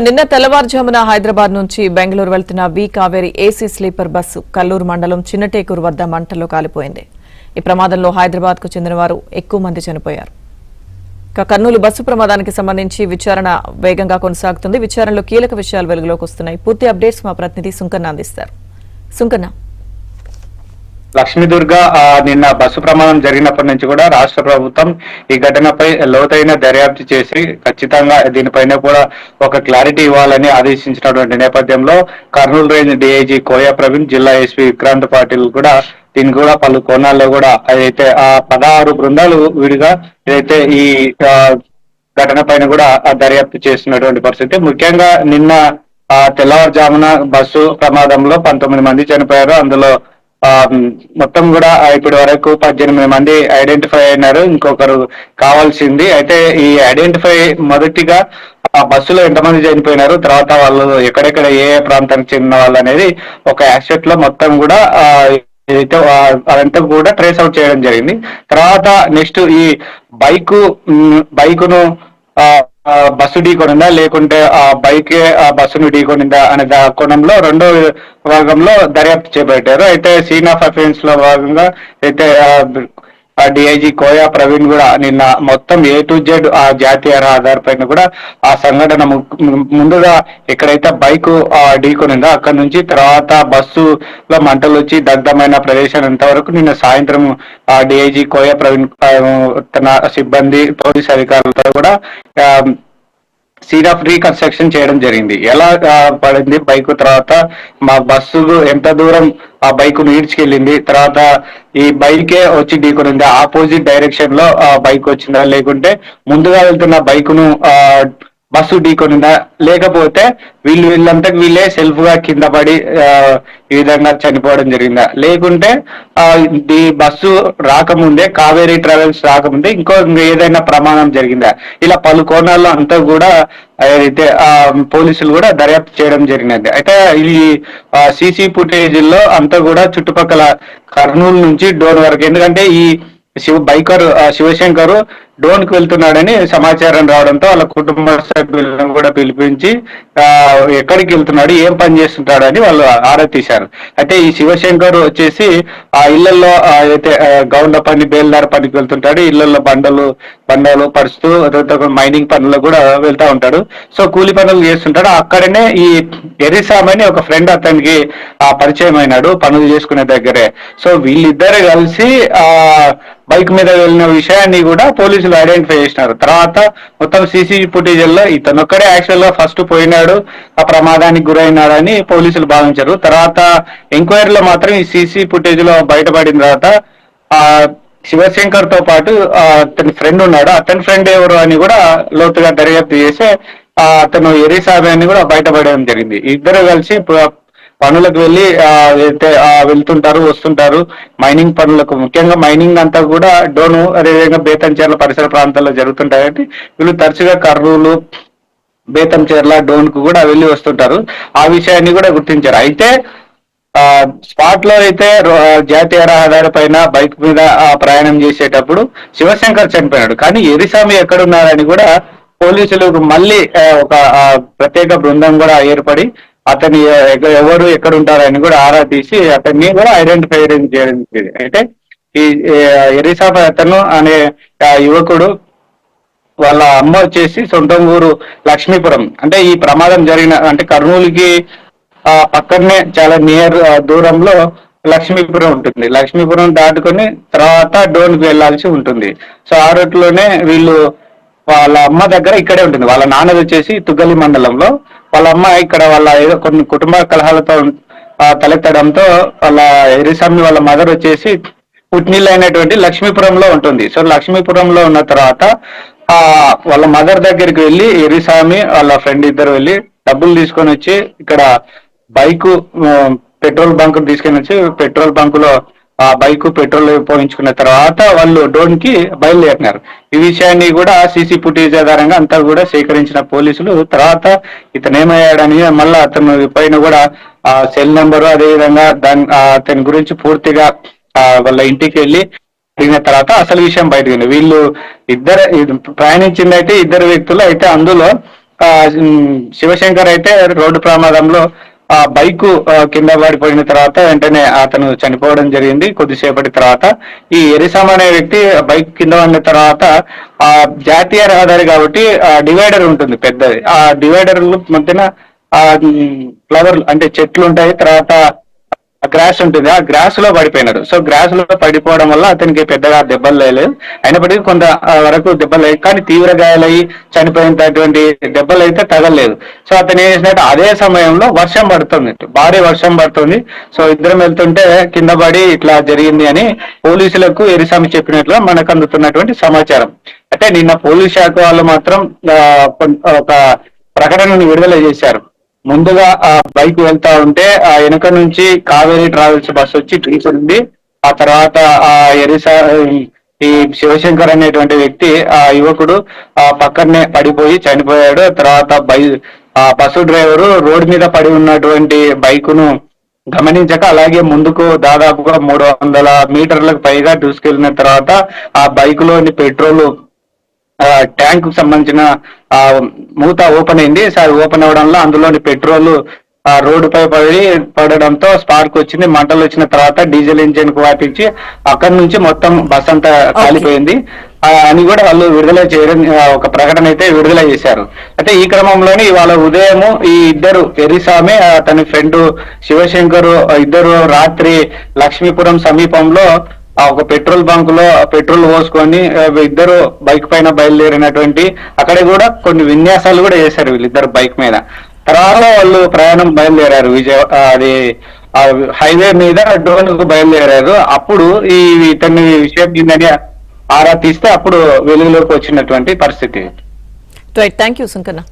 నిన్న తెల్లవారుజామున హైదరాబాద్ నుంచి బెంగళూరు వెళ్తున్న V Kaveri AC sleeper bus Kalluru మండలం చిన్నటేకూరు వద్ద మంటల్లో కాలిపోయింది. ఈ ప్రమాదంలో హైదరాబాద్ కు చెందిన వారు ఎక్కువ మంది చనిపోయారు. కర్నూలు బస్సు ప్రమాదానికి సంబంధించి విచారణ వేగంగా కొనసాగుతుంది. విచారణలో కీలక విషయాలు వెలుగులోకి వస్తున్నాయి. పూర్తి అప్డేట్స్ మా ప్రతినిధి సుంకన్న అందిస్తారు. సుంకన్న, లక్ష్మీదుర్గ నిన్న బస్సు ప్రమాదం జరిగినప్పటి నుంచి కూడా రాష్ట్ర ప్రభుత్వం ఈ ఘటనపై లోతైన దర్యాప్తు చేసి ఖచ్చితంగా దీనిపైన కూడా ఒక క్లారిటీ ఇవ్వాలని ఆదేశించినటువంటి నేపథ్యంలో కర్నూలు రేంజ్ డీఐజీ కోయా ప్రవీణ్, జిల్లా ఎస్పీ విక్రాంత్ పాటిల్ కూడా దీనికి కూడా పలు కోణాల్లో కూడా అయితే 16 బృందాలు విడిగా ఏదైతే ఈ ఘటన పైన కూడా దర్యాప్తు చేస్తున్నటువంటి పరిస్థితి. ముఖ్యంగా నిన్న తెల్లవారుజామున బస్సు ప్రమాదంలో 19 మంది చనిపోయారు. అందులో మొత్తం కూడా ఇప్పటి వరకు 18 మంది ఐడెంటిఫై అయినారు. ఇంకొకరు కావాల్సింది. అయితే ఈ ఐడెంటిఫై మొదటిగా ఆ బస్సులో ఎంతమంది చనిపోయినారు, తర్వాత వాళ్ళు ఎక్కడెక్కడ ఏ ప్రాంతానికి చెందిన వాళ్ళు అనేది ఒక యాసెట్ లో మొత్తం కూడా అయితే అదంతా కూడా ట్రేస్ అవుట్ చేయడం జరిగింది. తర్వాత నెక్స్ట్ ఈ బైకును బస్సు ఢీకొనిందా లేకుంటే ఆ బైకే ఆ బస్సును ఢీకొనిందా అనే కోణంలో రెండో భాగంలో దర్యాప్తు చేపట్టారు. అయితే సీన్ ఆఫ్ అఫెన్స్ లో భాగంగా అయితే డిఐజీ కోయా ప్రవీణ్ కూడా నిన్న మొత్తం A to Z ఆ జాతీయ రహదారి పైన కూడా ఆ సంఘటన ముందుగా ఎక్కడైతే బైక్ ఢీకొనిందో అక్కడ నుంచి తర్వాత బస్సులో మంటలు వచ్చి దగ్ధమైన ప్రదేశం ఎంతవరకు నిన్న సాయంత్రం డిఐజీ కోయా ప్రవీణ్ తన సిబ్బంది పోలీస్ అధికారులతో కూడా సీన్ ఆఫ్ రీకన్స్ట్రక్షన్ చేయడం జరిగింది. ఎలా పడింది బైక్, తర్వాత మా బస్సు ఎంత దూరం ఆ బైక్ ఈడ్చుకెళ్ళింది, తర్వాత ఈ బైకే వచ్చి ఢీకొనింది, ఆపోజిట్ డైరెక్షన్ లో బైక్ వచ్చిందా లేకుంటే ముందుగా వెళ్తున్న బైకును బస్సు ఢీకొనిందా లేకపోతే వీళ్ళంతా వీళ్ళే సెల్ఫ్ గా కింద పడి ఈ విధంగా చనిపోవడం జరిగిందా లేకుంటే ఈ బస్సు రాకముందే కావేరీ ట్రావెల్స్ రాకముందే ఇంకో ఏదైనా ప్రమాదం జరిగిందా, ఇలా పలు కోణాల్లో అంతా కూడా అయితే పోలీసులు కూడా దర్యాప్తు చేయడం జరిగినది. అయితే ఈ సీసీ ఫుటేజ్ లో అంతా కూడా చుట్టుపక్కల కర్నూలు నుంచి డోన్ వరకు, ఎందుకంటే ఈ బైకర్ శివశంకర్ డోన్ కి వెళ్తున్నాడని సమాచారం రావడంతో వాళ్ళ కుటుంబ సభ్యులను కూడా పిలిపించి ఎక్కడికి వెళ్తున్నాడు, ఏం పని చేస్తుంటాడు అని వాళ్ళు ఆరా తీశారు. అయితే ఈ శివశంకర్ వచ్చేసి ఆ ఇళ్లలో అయితే గౌండ్ల పని, బేల్దార పనికి వెళ్తుంటాడు. ఇళ్లలో బండలు పరుస్తూ మైనింగ్ పనులు కూడా వెళ్తా ఉంటాడు. సో కూలి పనులు చేస్తుంటాడు. అక్కడనే ఈ ఎరిసామ్ అని ఒక ఫ్రెండ్ అతనికి పరిచయం అయినాడు పనులు చేసుకునే దగ్గరే. సో వీళ్ళిద్దరు కలిసి బైక్ మీద వెళ్ళిన విషయాన్ని కూడా పోలీసులు ఐడెంటిఫై చేసినారు. తర్వాత మొత్తం సీసీ ఫుటేజ్లో ఇతను ఒక్కడే యాక్చువల్ గా ఫస్ట్ పోయినాడు, ఆ ప్రమాదానికి గురైనాడని పోలీసులు భావించారు. తర్వాత ఎంక్వైరీలో మాత్రం ఈ సీసీ ఫుటేజ్ లో బయటపడిన తర్వాత శివశంకర్ తో పాటు అతని ఫ్రెండ్ ఉన్నాడు, అతని ఫ్రెండ్ ఎవరు అని కూడా లోతుగా దర్యాప్తు చేసి అతను ఎరిసాబే అని కూడా బయటపడడం జరిగింది. ఇద్దరు కలిసి పనులకు వెళ్ళి వెళ్తుంటారు, వస్తుంటారు. మైనింగ్ పనులకు, ముఖ్యంగా మైనింగ్ అంతా కూడా డోను అదేవిధంగా బేతంచెర్ల పరిసర ప్రాంతాల్లో జరుగుతుంటాయి కాబట్టి వీళ్ళు తరచుగా కర్నూలు, బేతంచెర్ల, డోన్ కు కూడా వెళ్ళి వస్తుంటారు. ఆ విషయాన్ని కూడా గుర్తించారు. అయితే స్పాట్ లో అయితే జాతీయ రహదారి పైన బైక్ మీద ప్రయాణం చేసేటప్పుడు శివశంకర్ చనిపోయాడు. కానీ ఎరిసామి ఎక్కడున్నారని కూడా పోలీసులు మళ్ళీ ఒక ప్రత్యేక బృందం కూడా ఏర్పడి అతని ఎవరు ఎక్కడ ఉంటారని కూడా ఆరా తీసి అతన్ని కూడా ఐడెంటిఫై చేయడం జరిగింది. అయితే ఈ ఎరిసాబ్ అతను అనే యువకుడు వాళ్ళ అమ్మ వచ్చేసి సొంత ఊరు లక్ష్మీపురం. అంటే ఈ ప్రమాదం జరిగిన అంటే కర్నూలుకి పక్కనే చాలా నియర్ దూరంలో లక్ష్మీపురం ఉంటుంది. లక్ష్మీపురం దాటుకొని తర్వాత డోన్కి వెళ్లాల్సి ఉంటుంది. సో ఆ రూట్లోనే వీళ్ళు వాళ్ళ అమ్మ దగ్గర ఇక్కడే ఉంటుంది. వాళ్ళ నాన్నది వచ్చేసి తుగ్గలి మండలంలో, వాళ్ళ అమ్మ ఇక్కడ వాళ్ళ ఏదో కొన్ని కుటుంబ కలహాలతో తలెత్తడంతో వాళ్ళ ఎరిసామి వాళ్ళ మదర్ వచ్చేసి పుట్టినిల్లు అయినటువంటి లక్ష్మీపురంలో ఉంటుంది. సో లక్ష్మీపురంలో ఉన్న తర్వాత వాళ్ళ మదర్ దగ్గరికి వెళ్ళి ఎరిసామి వాళ్ళ ఫ్రెండ్ ఇద్దరు వెళ్ళి డబ్బులు తీసుకొని వచ్చి ఇక్కడ బైకు పెట్రోల్ బంక్ తీసుకొని వచ్చి పెట్రోల్ బంకులో ఆ బైక్ పెట్రోల్ పోయించుకున్న తర్వాత వాళ్ళు డోన్ కి బయలుదేరినారు. ఈ విషయాన్ని కూడా సీసీ ఫుటేజ్ ఆధారంగా అంతా కూడా సేకరించిన పోలీసులు తర్వాత ఇతను ఏమయ్యాడని మళ్ళీ అతను పైన కూడా సెల్ నెంబరు అదేవిధంగా అతని గురించి పూర్తిగా వాళ్ళ ఇంటికి వెళ్ళి అడిగిన తర్వాత అసలు విషయం బయటకు వీళ్ళు ప్రయాణించిందైతే ఇద్దరు వ్యక్తులు. అయితే అందులో శివశంకర్ అయితే రోడ్డు ప్రమాదంలో ఆ బైక్ కింద పడిపోయిన తర్వాత వెంటనే అతను చనిపోవడం జరిగింది. కొద్దిసేపటి తర్వాత ఈ ఎరిసామ్ అనే వ్యక్తి బైక్ కింద పడిన తర్వాత ఆ జాతీయ రహదారి కాబట్టి డివైడర్ ఉంటుంది పెద్దది. ఆ డివైడర్ మధ్యన ఫ్లవర్ అంటే చెట్లు ఉంటాయి, తర్వాత గ్రాస్ ఉంటుంది, ఆ గ్రాస్ లో పడిపోయినారు. సో గ్రాస్ లో పడిపోవడం వల్ల అతనికి పెద్దగా దెబ్బలు లేదు, అయినప్పటికీ కొంత వరకు దెబ్బలు అయ్యి, కానీ తీవ్ర గాయాలయ్యి చనిపోయినటువంటి దెబ్బలు అయితే తగలేదు. సో అతను ఏం చేసినట్టు అదే సమయంలో వర్షం పడుతుంది, భారీ వర్షం పడుతుంది. సో ఇద్దరం వెళ్తుంటే కింద పడి ఇట్లా జరిగింది అని పోలీసులకు ఎరిసామి చెప్పినట్లుగా మనకు అందుతున్నటువంటి సమాచారం. అంటే నిన్న పోలీస్ శాఖ వాళ్ళు మాత్రం ఒక ప్రకటనను విడుదల చేశారు. ముందుగా ఆ బైక్ వెళ్తా ఉంటే ఆ వెనుక నుంచి కావేరీ ట్రావెల్స్ బస్ వచ్చి ఢీకొనింది. ఆ తర్వాత ఆ ఈ శివశంకర్ అనేటువంటి వ్యక్తి, ఆ యువకుడు ఆ పక్కనే పడిపోయి చనిపోయాడు. తర్వాత ఆ బస్సు డ్రైవరు రోడ్డు మీద పడి ఉన్నటువంటి బైకును గమనించక అలాగే ముందుకు దాదాపుగా 300 మీటర్లకు పైగా దూసుకెళ్లిన తర్వాత ఆ బైక్ లోని పెట్రోల్ ట్యాంక్ కు సంబంధించిన మూత ఓపెన్ అయింది. సార్ ఓపెన్ అవడంలో అందులోని పెట్రోల్ రోడ్డుపై పడడంతో స్పార్క్ వచ్చింది. మంటలు వచ్చిన తర్వాత డీజిల్ ఇంజిన్ కు వ్యాపించి అక్కడి నుంచి మొత్తం బస్ అంతా కాలిపోయింది అని కూడా వాళ్ళు విడుదల చేయడం, ఒక ప్రకటన అయితే విడుదల చేశారు. అయితే ఈ క్రమంలోనే ఇవాళ ఉదయం ఈ ఇద్దరు ఎరిసామి తన ఫ్రెండ్ శివశంకర్ ఇద్దరు రాత్రి లక్ష్మీపురం సమీపంలో ఒక పెట్రోల్ బంక్ లో పెట్రోల్ పోసుకొని ఇద్దరు బైక్ పైన బయలుదేరినటువంటి, అక్కడ కూడా కొన్ని విన్యాసాలు కూడా చేశారు వీళ్ళిద్దరు బైక్ మీద. తర్వాత వాళ్ళు ప్రయాణం బయలుదేరారు అది హైవే మీద డ్రోన్ కు బయలుదేరారు. అప్పుడు ఈ ఇతన్ని విషయం కిందని ఆరా తీస్తే అప్పుడు వెలుగులోకి వచ్చినటువంటి పరిస్థితి. Right, thank you Sunkanna.